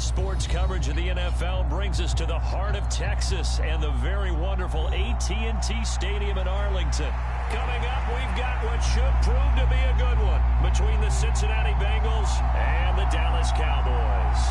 Today's sports coverage of the NFL brings us to the heart of Texas and the very wonderful AT&T Stadium in Arlington. Coming up, we've got what should prove to be a good one between the Cincinnati Bengals and the Dallas Cowboys.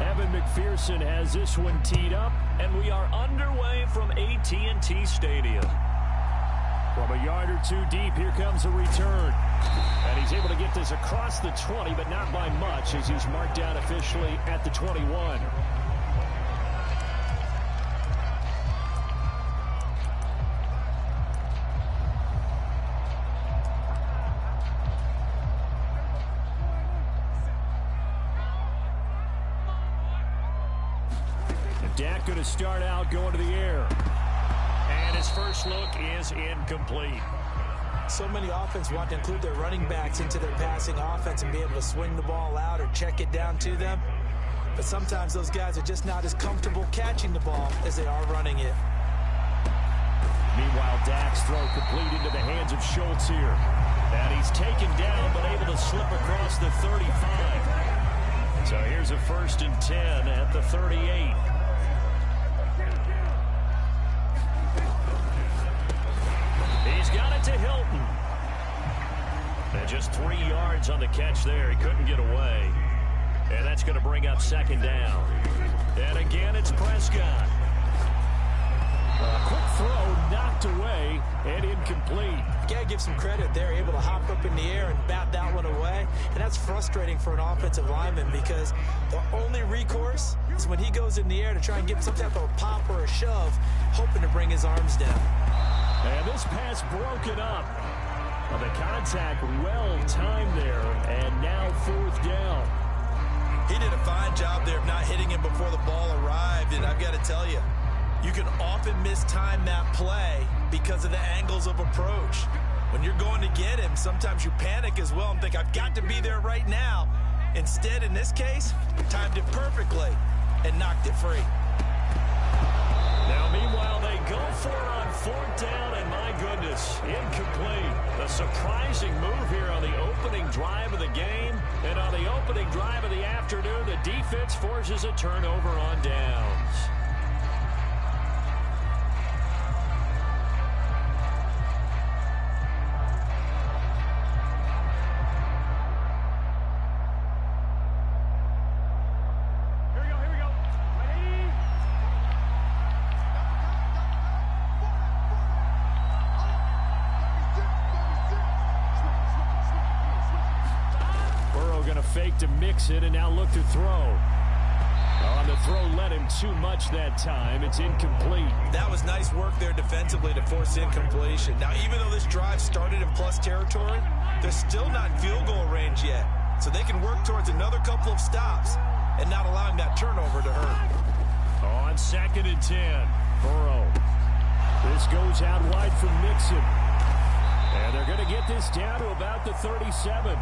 Evan McPherson has this one teed up, and we are underway from AT&T Stadium. From a yard or two deep, here comes a return. And he's able to get this across the 20, but not by much, as he's marked down officially at the 21. Dak going to start out going to the air. And his first look is incomplete. So many offenses want to include their running backs into their passing offense and be able to swing the ball out or check it down to them. But sometimes those guys are just not as comfortable catching the ball as they are running it. Meanwhile, Dak's throw complete into the hands of Schultz here. And he's taken down but able to slip across the 35. So here's a 1st and 10 at the 38. He's got it to Hilton. And just 3 yards on the catch there. He couldn't get away. And that's going to bring up 2nd down. And again, it's Prescott. A quick throw knocked away and incomplete. You got to give some credit. They're able to hop up in the air and bat that one away. And that's frustrating for an offensive lineman because the only recourse is when he goes in the air to try and get some type of a pop or a shove, hoping to bring his arms down. And this pass broken up. Well, the contact well timed there, and now 4th down. He did a fine job there of not hitting him before the ball arrived, and I've got to tell you, you can often mistime that play because of the angles of approach. When you're going to get him, sometimes you panic as well and think, I've got to be there right now. Instead, in this case, timed it perfectly and knocked it free. Now, meanwhile, they go for it on 4th down, and my goodness, incomplete. A surprising move here on the opening drive of the game, and on the opening drive of the afternoon, the defense forces a turnover on downs. Fake to mix it and now look to throw. On the throw led him too much that time. It's incomplete. That was nice work there defensively to force incompletion. Now, even though this drive started in plus territory, they're still not in field goal range yet. So they can work towards another couple of stops and not allowing that turnover to hurt. On 2nd and 10, Burrow. This goes out wide from Mixon. And they're going to get this down to about the 37.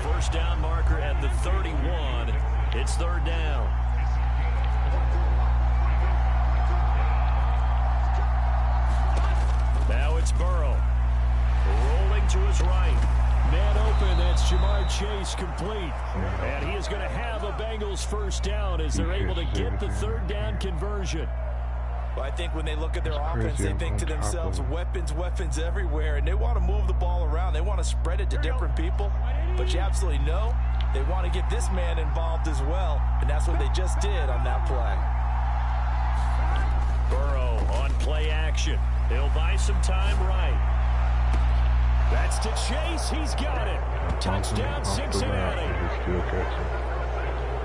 1st down marker at the 31. It's 3rd down. Now it's Burrow. Rolling to his right. Man open, that's Jamar Chase complete. And he is going to have a Bengals 1st down as they're able to get the 3rd down conversion. Well, I think when they look at their offense, they think to themselves, weapons everywhere, and they want to move the ball around. They want to spread it to different people, but you absolutely know they want to get this man involved as well, and that's what they just did on that play. Burrow on play action. He'll buy some time right. That's to Chase. He's got it. Touchdown, Cincinnati.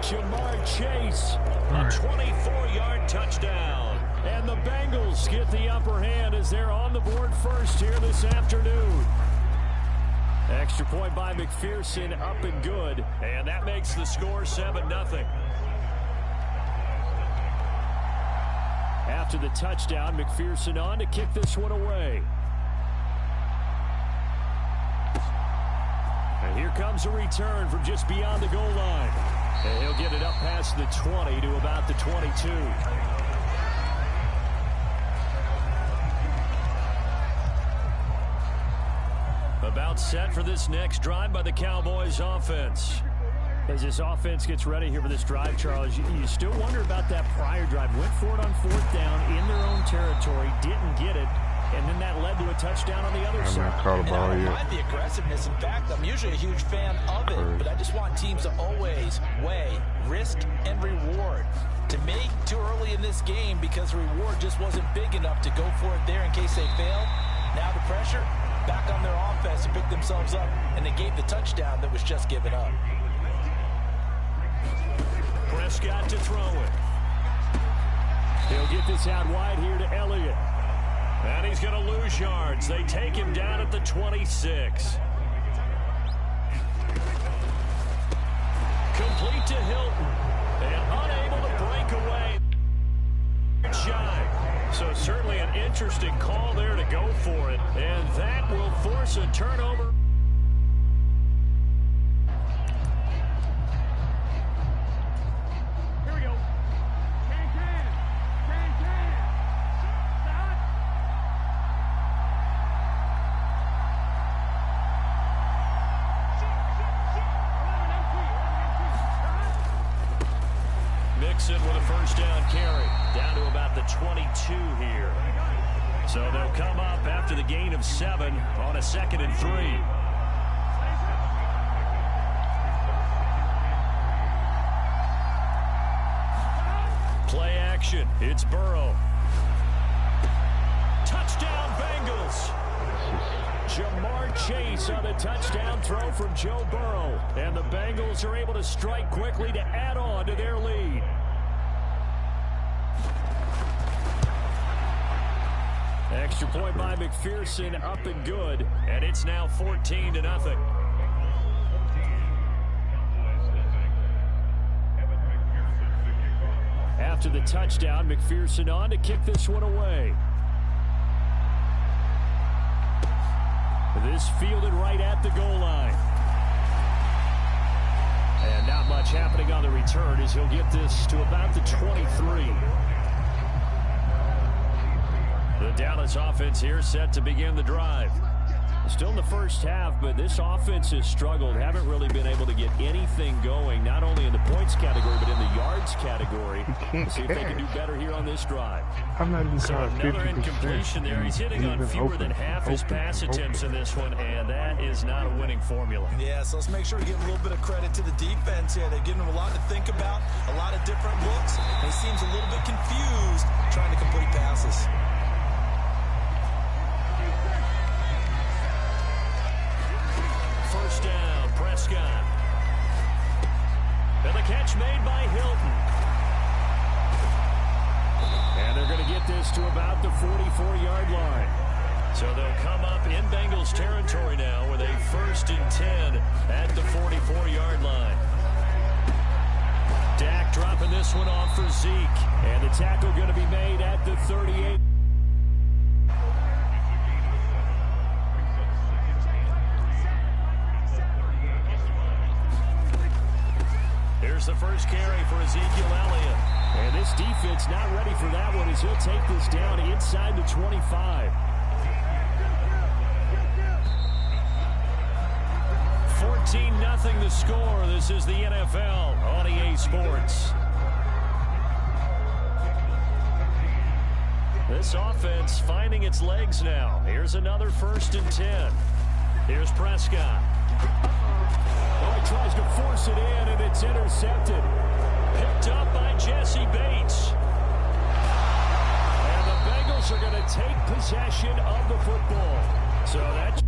Jamar Chase, a 24-yard touchdown. And the Bengals get the upper hand as they're on the board first here this afternoon. Extra point by McPherson, up and good. And that makes the score 7-0. After the touchdown, McPherson on to kick this one away. And here comes a return from just beyond the goal line. And he'll get it up past the 20 to about the 22. about set for this next drive by the Cowboys offense. As this offense gets ready here for this drive, Charles, you still wonder about that prior drive. Went for it on 4th down in their own territory, didn't get it, and then that led to a touchdown on the other side. I don't mind the aggressiveness. In fact, I'm usually a huge fan of it, but I just want teams to always weigh risk and reward. To me, too early in this game because the reward just wasn't big enough to go for it there in case they failed. Now the pressure back on their offense to pick themselves up, and they gave the touchdown that was just given up. Prescott to throw it. He'll get this out wide here to Elliott. And he's going to lose yards. They take him down at the 26. Complete to Hilton. And unable to break away. Shy. So certainly an interesting call there to go for it. And that will force a turnover. With a first down carry, down to about the 22 here. So they'll come up after the gain of 7 on a 2nd and 3. Play action. It's Burrow. Touchdown Bengals. Jamar Chase on the touchdown throw from Joe Burrow. And the Bengals are able to strike quickly to add on to their lead. Extra point by McPherson, up and good, and it's now 14-0. After the touchdown, McPherson on to kick this one away. This fielded right at the goal line. And not much happening on the return as he'll get this to about the 23. The Dallas offense here set to begin the drive. Still in the first half, but this offense has struggled. Haven't really been able to get anything going, not only in the points category, but in the yards category. We'll see if they can do better here on this drive. I'm not even so another incompletion there. He's hitting on fewer than half his pass attempts in this one, and that is not a winning formula. Yeah, so let's make sure we give a little bit of credit to the defense here. They've given him a lot to think about, a lot of different looks, and he seems a little bit confused trying to complete passes. First down, Prescott. And the catch made by Hilton. And they're going to get this to about the 44-yard line. So they'll come up in Bengals territory now with a 1st and 10 at the 44-yard line. Dak dropping this one off for Zeke. And the tackle going to be made at the 38. Here's the first carry for Ezekiel Elliott. And this defense not ready for that one as he'll take this down inside the 25. 14-0 the score. This is the NFL on EA Sports. This offense finding its legs now. Here's another 1st and 10. Here's Prescott. Oh, he tries to force it in, and it's intercepted. Picked up by Jesse Bates. And the Bengals are going to take possession of the football. So that's